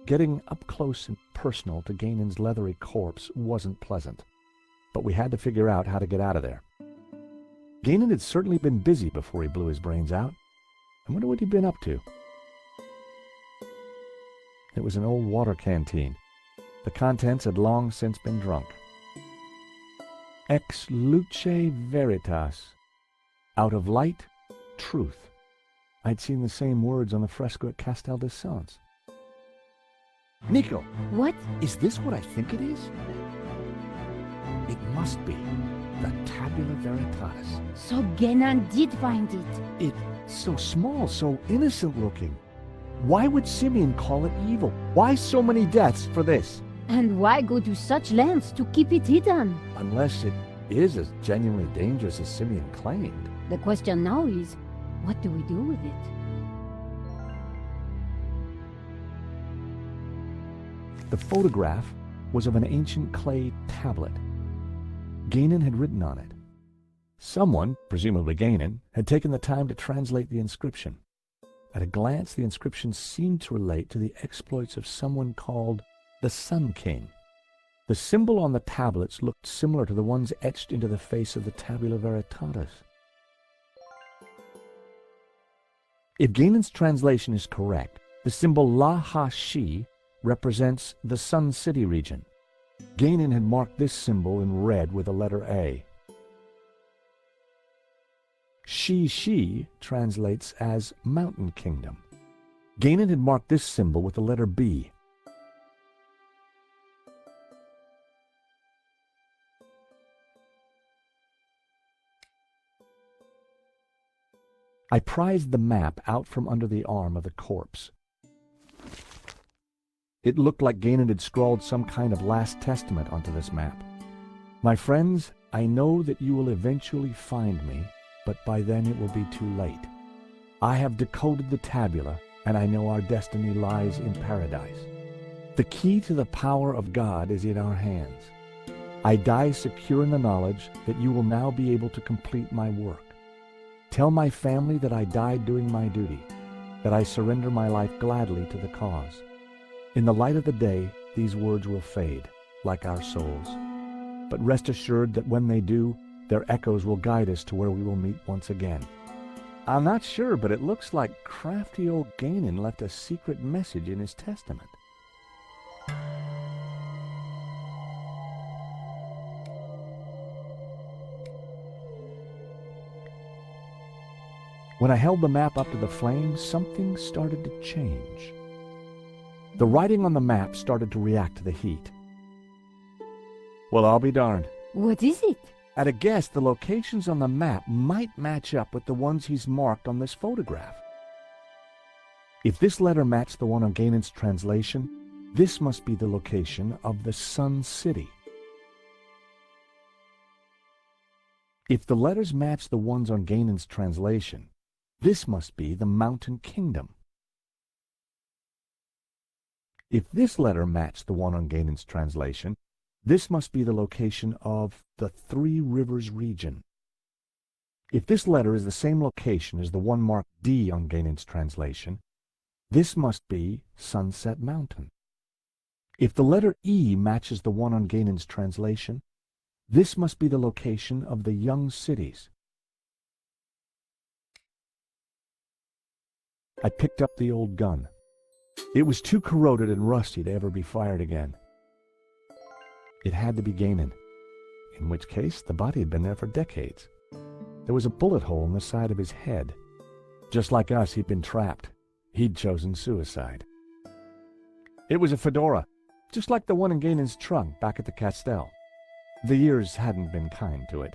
Getting up close and personal to Ganon's leathery corpse wasn't pleasant, but we had to figure out how to get out of there. Ganon had certainly been busy before he blew his brains out. I wonder what he'd been up to. It was an old water canteen. The contents had long since been drunk. Ex luce veritas. Out of light, truth. I'd seen the same words on the fresco at Castel de Sants. Nico! What? Is this what I think it is? It must be the Tabula Veritatis. So Genan did find it. It's so small, so innocent looking. Why would Simeon call it evil? Why so many deaths for this? And why go to such lengths to keep it hidden? Unless it is as genuinely dangerous as Simeon claimed. The question now is, what do we do with it? The photograph was of an ancient clay tablet. Ganon had written on it. Someone, presumably Ganon, had taken the time to translate the inscription. At a glance, the inscription seemed to relate to the exploits of someone called the Sun King. The symbol on the tablets looked similar to the ones etched into the face of the Tabula Veritatis. If Ganon's translation is correct, the symbol La-Ha-Shi represents the Sun City region. Ganon had marked this symbol in red with the letter A. Shi translates as Mountain Kingdom. Ganon had marked this symbol with the letter B. I prized the map out from under the arm of the corpse. It looked like Ganon had scrawled some kind of last testament onto this map. My friends, I know that you will eventually find me, but by then it will be too late. I have decoded the tabula, and I know our destiny lies in paradise. The key to the power of God is in our hands. I die secure in the knowledge that you will now be able to complete my work. Tell my family that I died doing my duty, that I surrender my life gladly to the cause. In the light of the day, these words will fade, like our souls. But rest assured that when they do, their echoes will guide us to where we will meet once again. I'm not sure, but it looks like crafty old Ganon left a secret message in his testament. When I held the map up to the flame, something started to change. The writing on the map started to react to the heat. Well, I'll be darned. What is it? At a guess, the locations on the map might match up with the ones he's marked on this photograph. If this letter matched the one on Ganon's translation, this must be the location of the Sun City. If the letters match the ones on Ganon's translation, this must be the Mountain Kingdom. If this letter matched the one on Ganon's translation, this must be the location of the Three Rivers region. If this letter is the same location as the one marked D on Ganon's translation, this must be Sunset Mountain. If the letter E matches the one on Ganon's translation, this must be the location of the Young Cities. I picked up the old gun. It was too corroded and rusty to ever be fired again. It had to be Ganon, in which case the body had been there for decades. There was a bullet hole in the side of his head. Just like us, he'd been trapped. He'd chosen suicide. It was a fedora, just like the one in Ganon's trunk back at the Castel. The years hadn't been kind to it.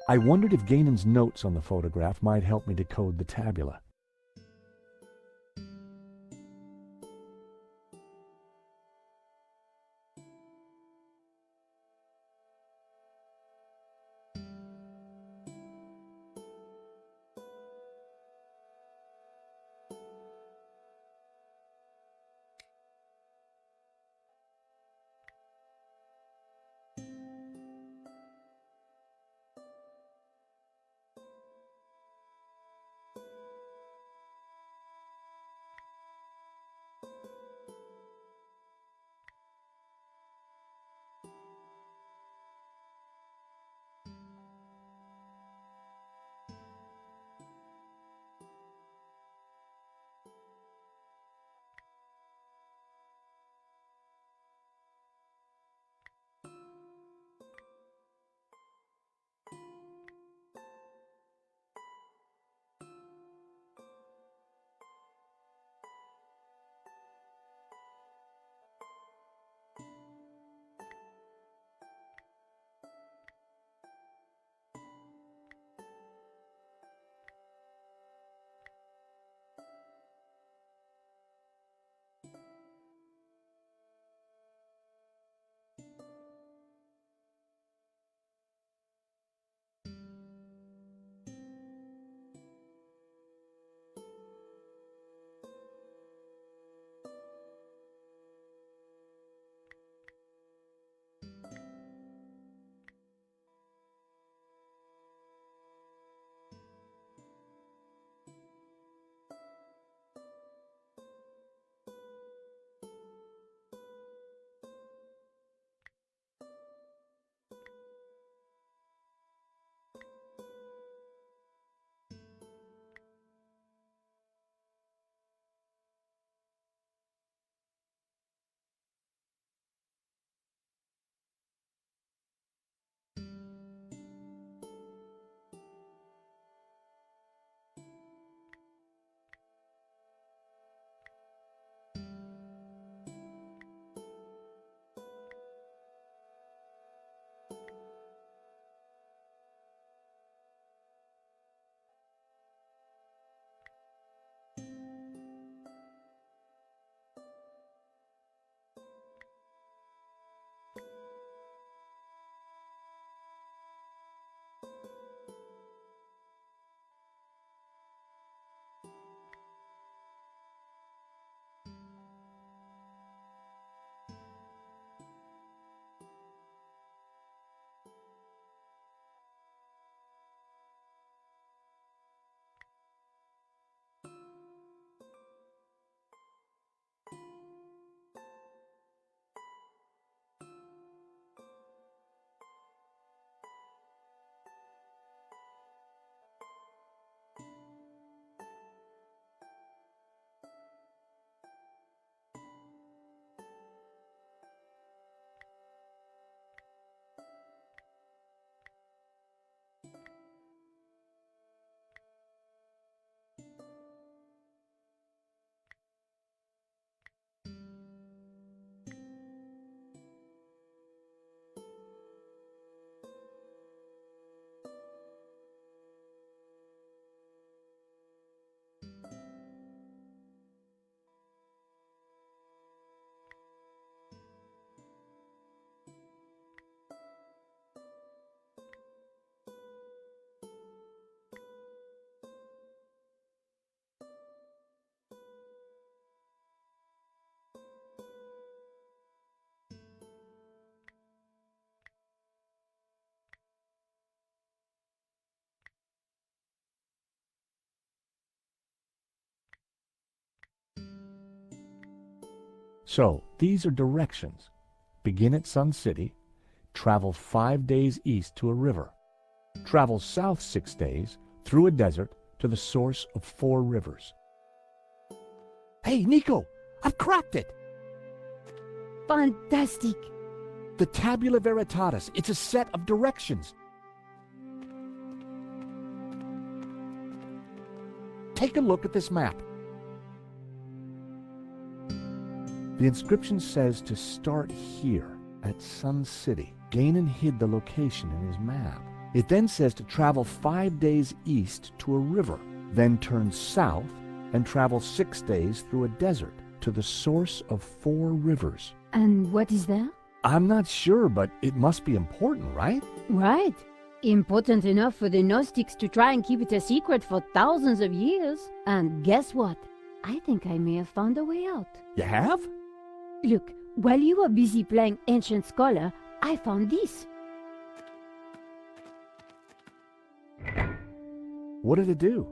I wondered if Ganon's notes on the photograph might help me decode the tabula. So, these are directions. Begin at Sun City, travel 5 days east to a river. Travel south 6 days through a desert to the source of 4 rivers. Hey, Nico, I've cracked it! Fantastic! The Tabula Veritatis, it's a set of directions. Take a look at this map. The inscription says to start here at Sun City. Gainan hid the location in his map. It then says to travel 5 days east to a river, then turn south and travel 6 days through a desert to the source of 4 rivers. And what is there? I'm not sure, but it must be important, right? Right. Important enough for the Gnostics to try and keep it a secret for thousands of years. And guess what? I think I may have found a way out. You have? Look, while you were busy playing Ancient Scholar, I found this. What did it do?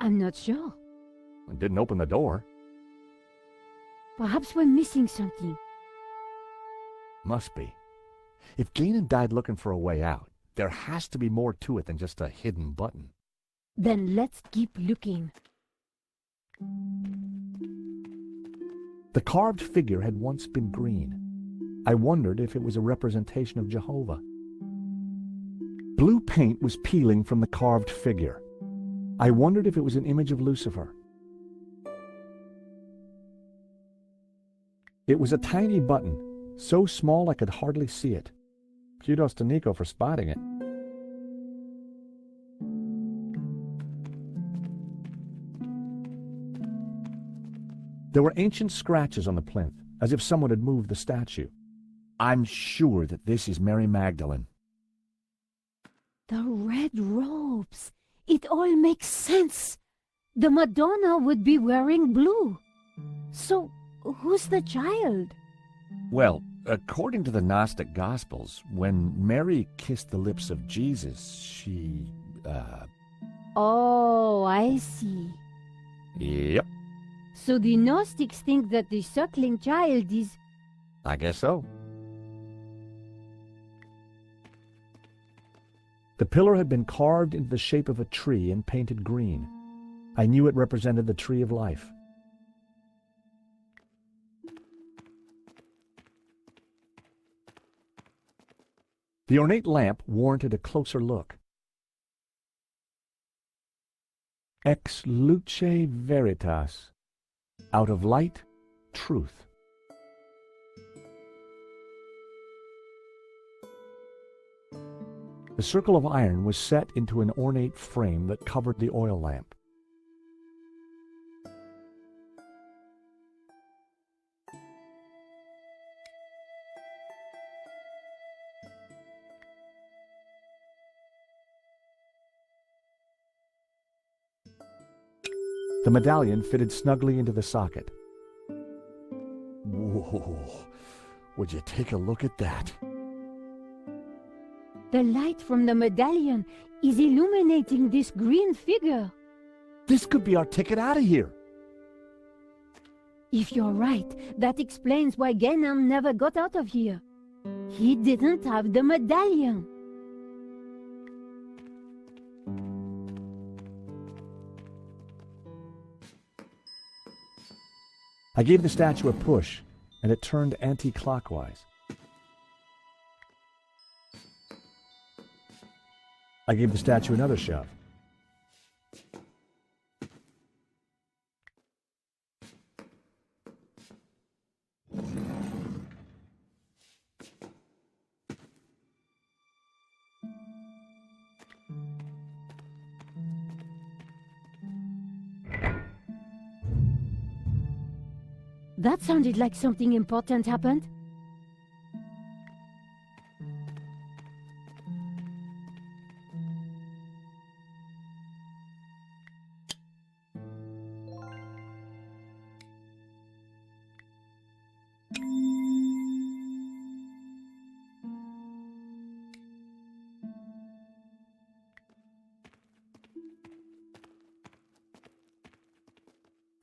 I'm not sure. It didn't open the door. Perhaps we're missing something. Must be. If Gannon died looking for a way out, there has to be more to it than just a hidden button. Then let's keep looking. The carved figure had once been green. I wondered if it was a representation of Jehovah. Blue paint was peeling from the carved figure. I wondered if it was an image of Lucifer. It was a tiny button, so small I could hardly see it. Kudos to Nico for spotting it. There were ancient scratches on the plinth, as if someone had moved the statue. I'm sure that this is Mary Magdalene. The red robes. It all makes sense. The Madonna would be wearing blue. So, who's the child? Well, according to the Gnostic Gospels, when Mary kissed the lips of Jesus, she, Oh, I see. Yep, So the Gnostics think that the suckling child is... I guess so. The pillar had been carved into the shape of a tree and painted green. I knew it represented the tree of life. The ornate lamp warranted a closer look. Ex luce veritas. Out of light, truth. The circle of iron was set into an ornate frame that covered the oil lamp. The medallion fitted snugly into the socket. Whoa! Would you take a look at that? The light from the medallion is illuminating this green figure. This could be our ticket out of here. If you're right, that explains why Gannon never got out of here. He didn't have the medallion. I gave the statue a push, and it turned anti-clockwise. I gave the statue another shove. That sounded like something important happened.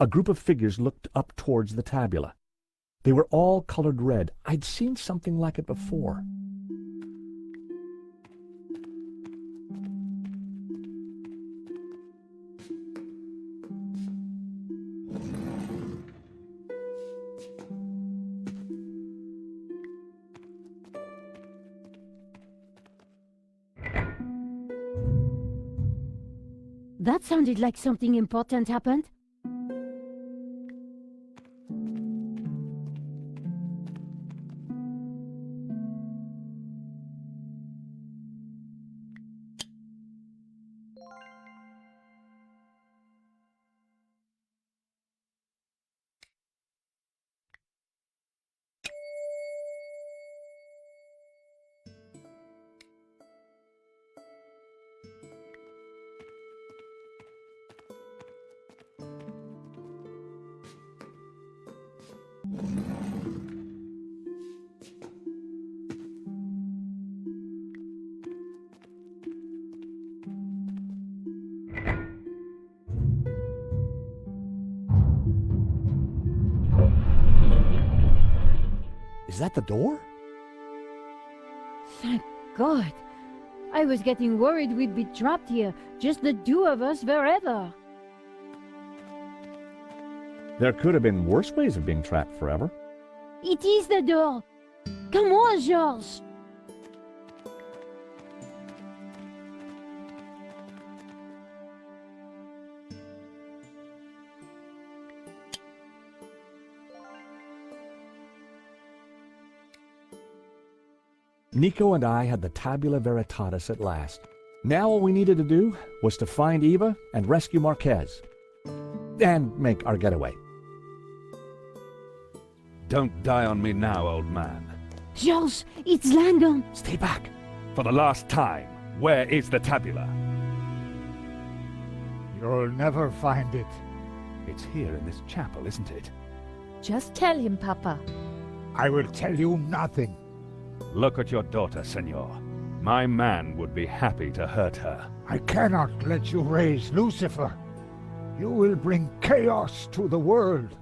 A group of figures looked up towards the tabula. They were all colored red. I'd seen something like it before. That sounded like something important happened. that the door? Thank God. I was getting worried we'd be trapped here, just the two of us forever. There could have been worse ways of being trapped forever. It is the door. Come on, George. Nico and I had the Tabula Veritatis at last. Now all we needed to do was to find Eva and rescue Marquez. And make our getaway. Don't die on me now, old man. George, it's Langdon. Stay back. For the last time, where is the tabula? You'll never find it. It's here in this chapel, isn't it? Just tell him, Papa. I will tell you nothing. Look at your daughter, senor. My man would be happy to hurt her. I cannot let you raise Lucifer. You will bring chaos to the world.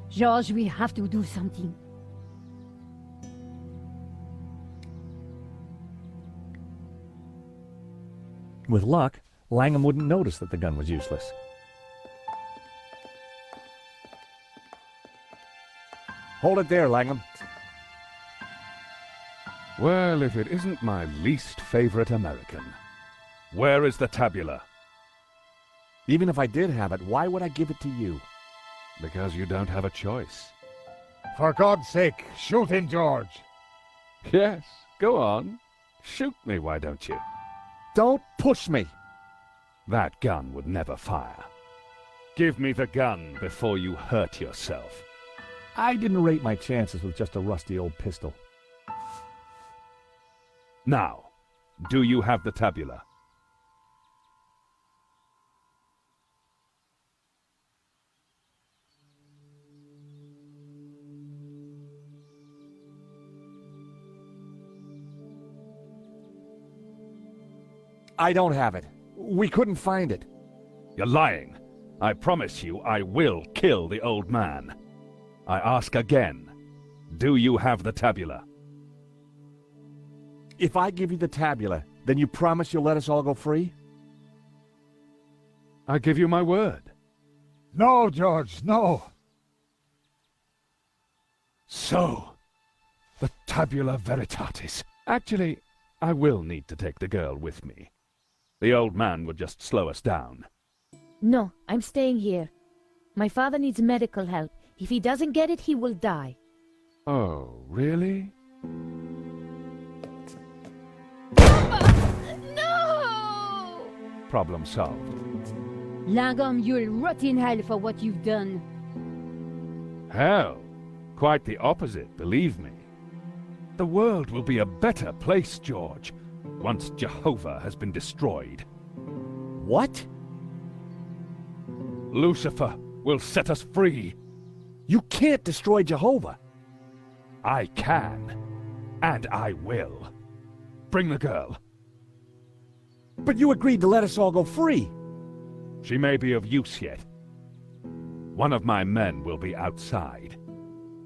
George, we have to do something. With luck, Langham wouldn't notice that the gun was useless. Hold it there, Langham. Well, if it isn't my least favorite American. Where is the tabula? Even if I did have it, why would I give it to you? Because you don't have a choice. For God's sake, shoot him, George. Yes, go on. Shoot me, why don't you? Don't push me! That gun would never fire. Give me the gun before you hurt yourself. I didn't rate my chances with just a rusty old pistol. Now, do you have the tabula? I don't have it. We couldn't find it. You're lying. I promise you I will kill the old man. I ask again, do you have the tabula? If I give you the tabula, then you promise you'll let us all go free? I give you my word. No, George, no. So, the tabula veritatis. Actually, I will need to take the girl with me. The old man would just slow us down. No, I'm staying here. My father needs medical help. If he doesn't get it, he will die. Oh, really? No! Problem solved. Langham, you'll rot in hell for what you've done. Hell, quite the opposite, believe me. The world will be a better place, George, once Jehovah has been destroyed. What? Lucifer will set us free. You can't destroy Jehovah. I can, and I will. Bring the girl. But you agreed to let us all go free. She may be of use yet. One of my men will be outside.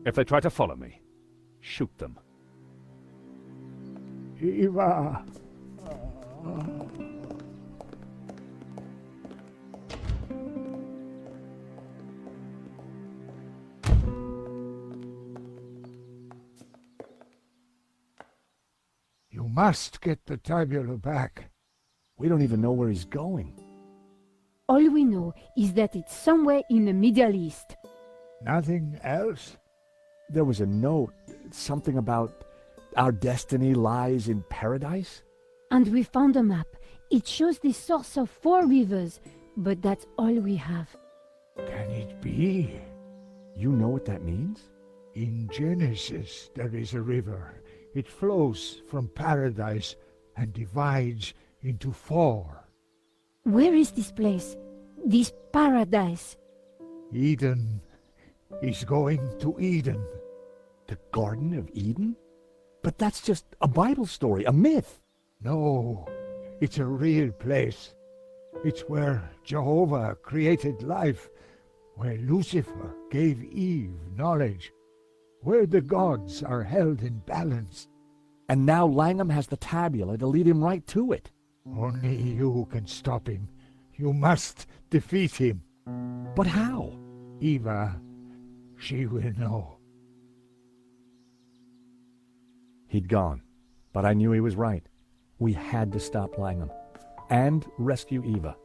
If they try to follow me, shoot them. Eva. You must get the tabula back. We don't even know where he's going. All we know is that it's somewhere in the Middle East. Nothing else? There was a note, something about our destiny lies in paradise? And we found a map. It shows the source of 4 rivers, but that's all we have. Can it be? You know what that means? In Genesis there is a river. It flows from paradise and divides into 4. Where is this place? This paradise? Eden is going to Eden. The Garden of Eden? But that's just a Bible story, a myth. No, it's a real place. It's where Jehovah created life, where Lucifer gave Eve knowledge, where the gods are held in balance. And now Langham has the tabula to lead him right to it. Only you can stop him. You must defeat him. But how? Eva, she will know. He'd gone, but I knew he was right. We had to stop Langham and rescue Eva.